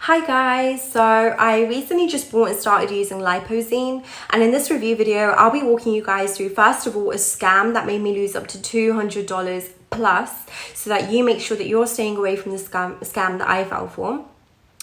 Hi guys, so I recently just bought and started using Lipozene, and in this review video I'll be walking you guys through first of all a scam that made me lose up to $200 plus, so that you make sure that you're staying away from the scam that I fell for.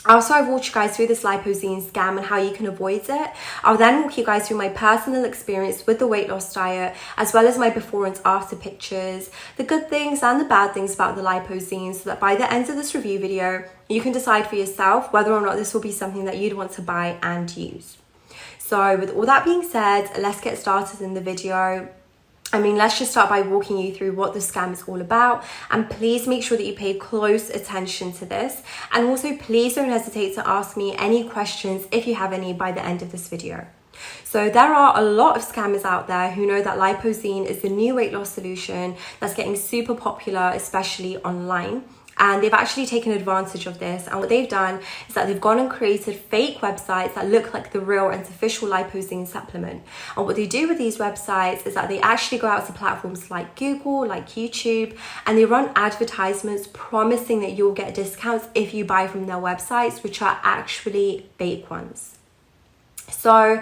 Also, I've walked you guys through this Lipozene scam and how you can avoid it. I'll then walk you guys through my personal experience with the weight loss diet, as well as my before and after pictures, the good things and the bad things about the Lipozene, so that by the end of this review video, you can decide for yourself whether or not this will be something that you'd want to buy and use. So with all that being said, let's get started in the video. Let's just start by walking you through what the scam is all about, and please make sure that you pay close attention to this, and also please don't hesitate to ask me any questions if you have any by the end of this video. So there are a lot of scammers out there who know that Lipozene is the new weight loss solution that's getting super popular, especially online. And they've actually taken advantage of this, and what they've done is that they've gone and created fake websites that look like the real and official Lipozene supplement. And what they do with these websites is that they actually go out to platforms like Google, like YouTube, and they run advertisements promising that you'll get discounts if you buy from their websites, which are actually fake ones. So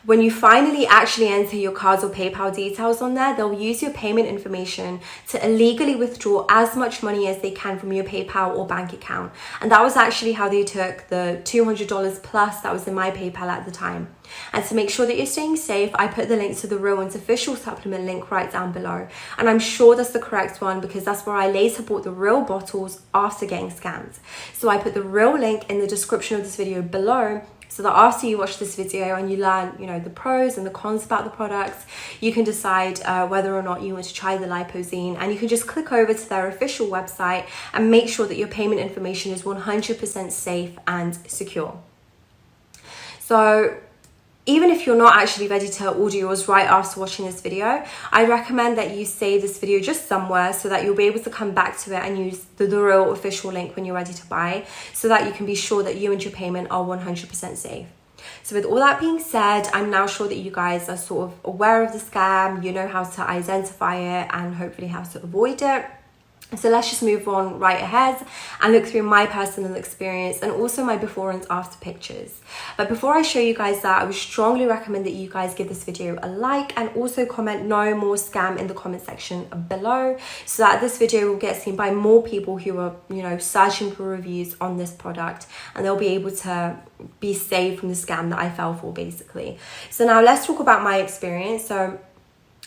when you finally actually enter your cards or PayPal details on there, they'll use your payment information to illegally withdraw as much money as they can from your PayPal or bank account. And that was actually how they took the $200 plus that was in my PayPal at the time. And to make sure that you're staying safe, I put the link to the Real One's official supplement link right down below. And I'm sure that's the correct one because that's where I later bought the real bottles after getting scammed. So I put the real link in the description of this video below, so that after you watch this video and you learn, the pros and the cons about the products, you can decide whether or not you want to try the Lipozene, and you can just click over to their official website and make sure that your payment information is 100% safe and secure. So even if you're not actually ready to order yours right after watching this video, I recommend that you save this video just somewhere so that you'll be able to come back to it and use the real official link when you're ready to buy, so that you can be sure that you and your payment are 100% safe. So with all that being said, I'm now sure that you guys are sort of aware of the scam, you know how to identify it and hopefully how to avoid it. So let's just move on right ahead and look through my personal experience and also my before and after pictures. But before I show you guys that, I would strongly recommend that you guys give this video a like and also comment "no more scam" in the comment section below, so that this video will get seen by more people who are, searching for reviews on this product, and they'll be able to be saved from the scam that I fell for, basically. So now let's talk about my experience. So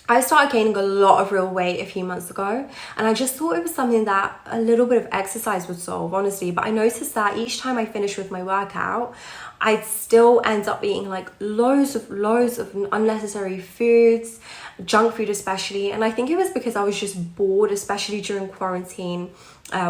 I started gaining a lot of real weight a few months ago, and I just thought it was something that a little bit of exercise would solve, honestly. But I noticed that each time I finished with my workout, I'd still end up eating like loads of unnecessary foods, junk food especially. And I think it was because I was just bored, especially during quarantine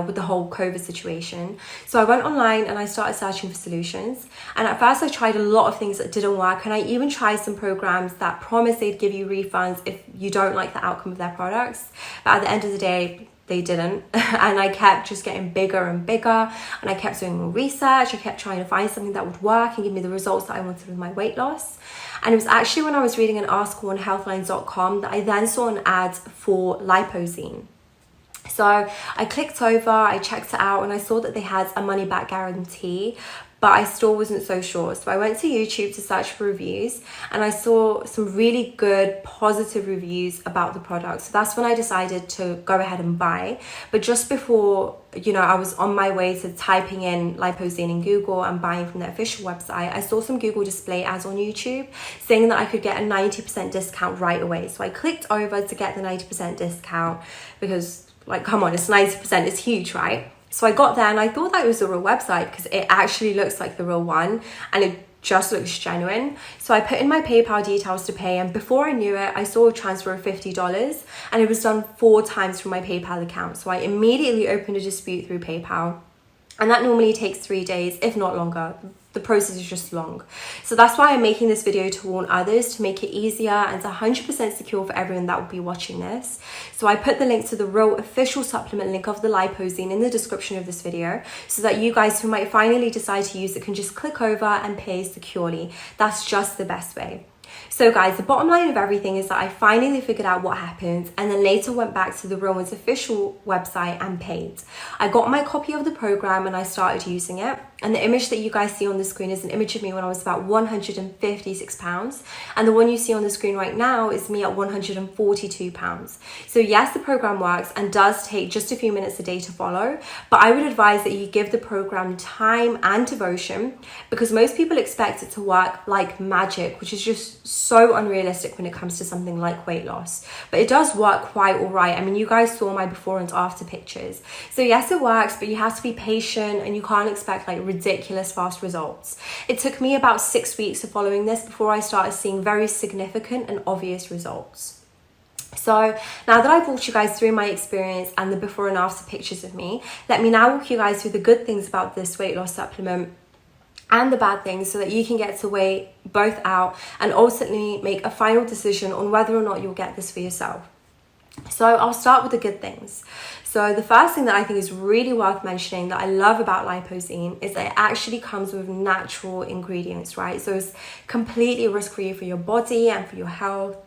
with the whole COVID situation. So I went online and I started searching for solutions. And at first I tried a lot of things that didn't work, and I even tried some programs that promised they'd give you refunds if you don't like the outcome of their products. But at the end of the day, they didn't. And I kept just getting bigger and bigger, and I kept doing more research. I kept trying to find something that would work and give me the results that I wanted with my weight loss. And it was actually when I was reading an article on healthline.com that I then saw an ad for Lipozene. So I clicked over, I checked it out, and I saw that they had a money back guarantee, but I still wasn't so sure. So I went to YouTube to search for reviews, and I saw some really good positive reviews about the product. So that's when I decided to go ahead and buy. But just before, I was on my way to typing in Lipozene in Google and buying from their official website, I saw some Google display ads on YouTube saying that I could get a 90% discount right away. So I clicked over to get the 90% discount because, come on, it's 90%, it's huge, right? So I got there and I thought that it was the real website because it actually looks like the real one and it just looks genuine. So I put in my PayPal details to pay, and before I knew it, I saw a transfer of $50 and it was done 4 times from my PayPal account. So I immediately opened a dispute through PayPal, and that normally takes 3 days, if not longer. The process is just long. So that's why I'm making this video, to warn others, to make it easier and to 100% secure for everyone that will be watching this. So I put the link to the real official supplement link of the Lipozene in the description of this video, so that you guys who might finally decide to use it can just click over and pay securely. That's just the best way. So guys, the bottom line of everything is that I finally figured out what happened, and then later went back to the Real One's official website and paid. I got my copy of the program and I started using it. And the image that you guys see on the screen is an image of me when I was about 156 pounds. And the one you see on the screen right now is me at 142 pounds. So yes, the program works and does take just a few minutes a day to follow, but I would advise that you give the program time and devotion, because most people expect it to work like magic, which is just so unrealistic when it comes to something like weight loss. But it does work quite all right. I mean, you guys saw my before and after pictures. So yes, it works, but you have to be patient and you can't expect like ridiculous fast results. It took me about 6 weeks of following this before I started seeing very significant and obvious results. So now that I've walked you guys through my experience and the before and after pictures of me, let me now walk you guys through the good things about this weight loss supplement and the bad things, so that you can get to weigh both out and ultimately make a final decision on whether or not you'll get this for yourself. So I'll start with the good things. So the first thing that I think is really worth mentioning that I love about Lipozene is that it actually comes with natural ingredients, right? So it's completely risk-free for your body and for your health.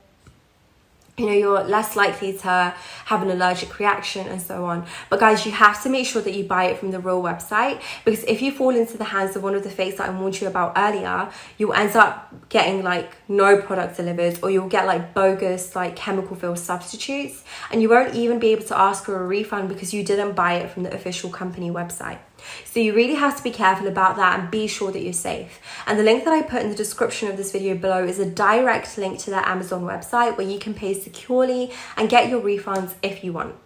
You know, you're less likely to have an allergic reaction and so on. But guys, you have to make sure that you buy it from the real website, because if you fall into the hands of one of the fakes that I warned you about earlier, you'll end up getting like no product delivered, or you'll get like bogus like chemical filled substitutes, and you won't even be able to ask for a refund because you didn't buy it from the official company website. So you really have to be careful about that and be sure that you're safe. And the link that I put in the description of this video below is a direct link to their Amazon website where you can pay securely and get your refunds if you want.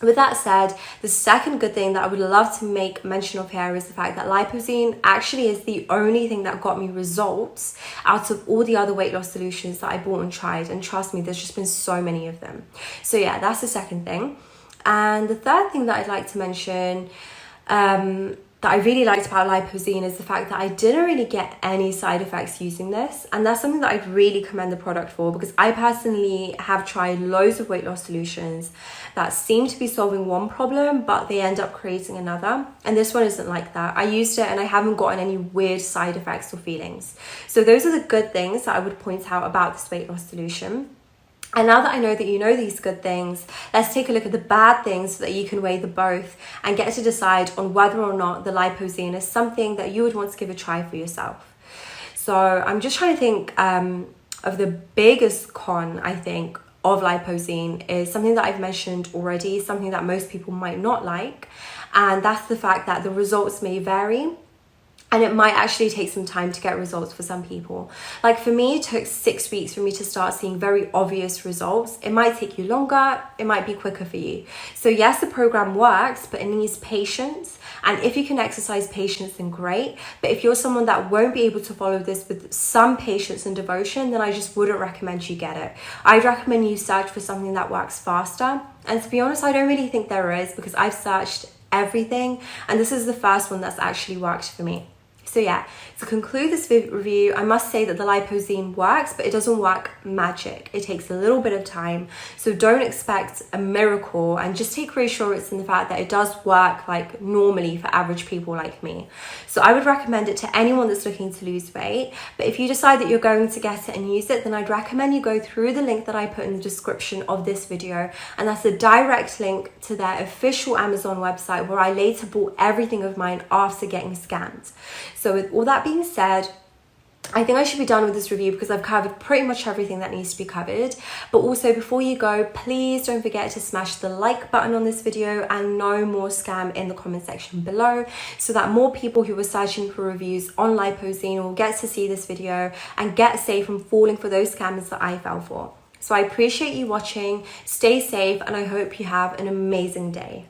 With that said, the second good thing that I would love to make mention of here is the fact that Lipozene actually is the only thing that got me results out of all the other weight loss solutions that I bought and tried. And trust me, there's just been so many of them. So yeah, that's the second thing. And the third thing that I'd like to mention that I really liked about Lipozene is the fact that I didn't really get any side effects using this, and that's something that I'd really commend the product for, because I personally have tried loads of weight loss solutions that seem to be solving one problem but they end up creating another, and this one isn't like that. I used it and I haven't gotten any weird side effects or feelings. So those are the good things that I would point out about this weight loss solution. And now that I know that you know these good things, let's take a look at the bad things so that you can weigh the both and get to decide on whether or not the Lipozene is something that you would want to give a try for yourself. So I'm just trying to think of the biggest con, I think, of Lipozene is something that I've mentioned already, something that most people might not like, and that's the fact that the results may vary. And it might actually take some time to get results for some people. Like for me, it took 6 weeks for me to start seeing very obvious results. It might take you longer, it might be quicker for you. So yes, the program works, but it needs patience. And if you can exercise patience, then great. But if you're someone that won't be able to follow this with some patience and devotion, then I just wouldn't recommend you get it. I'd recommend you search for something that works faster. And to be honest, I don't really think there is, because I've searched everything and this is the first one that's actually worked for me. So yeah, to conclude this review, I must say that the Lipozene works, but it doesn't work magic. It takes a little bit of time. So don't expect a miracle, and just take reassurance in the fact that it does work like normally for average people like me. So I would recommend it to anyone that's looking to lose weight. But if you decide that you're going to get it and use it, then I'd recommend you go through the link that I put in the description of this video. And that's a direct link to their official Amazon website, where I later bought everything of mine after getting scammed. So with all that being said, I think I should be done with this review because I've covered pretty much everything that needs to be covered. But also, before you go, please don't forget to smash the like button on this video and no more scam in the comment section below, so that more people who are searching for reviews on Lipozene will get to see this video and get safe from falling for those scams that I fell for. So I appreciate you watching, stay safe, and I hope you have an amazing day.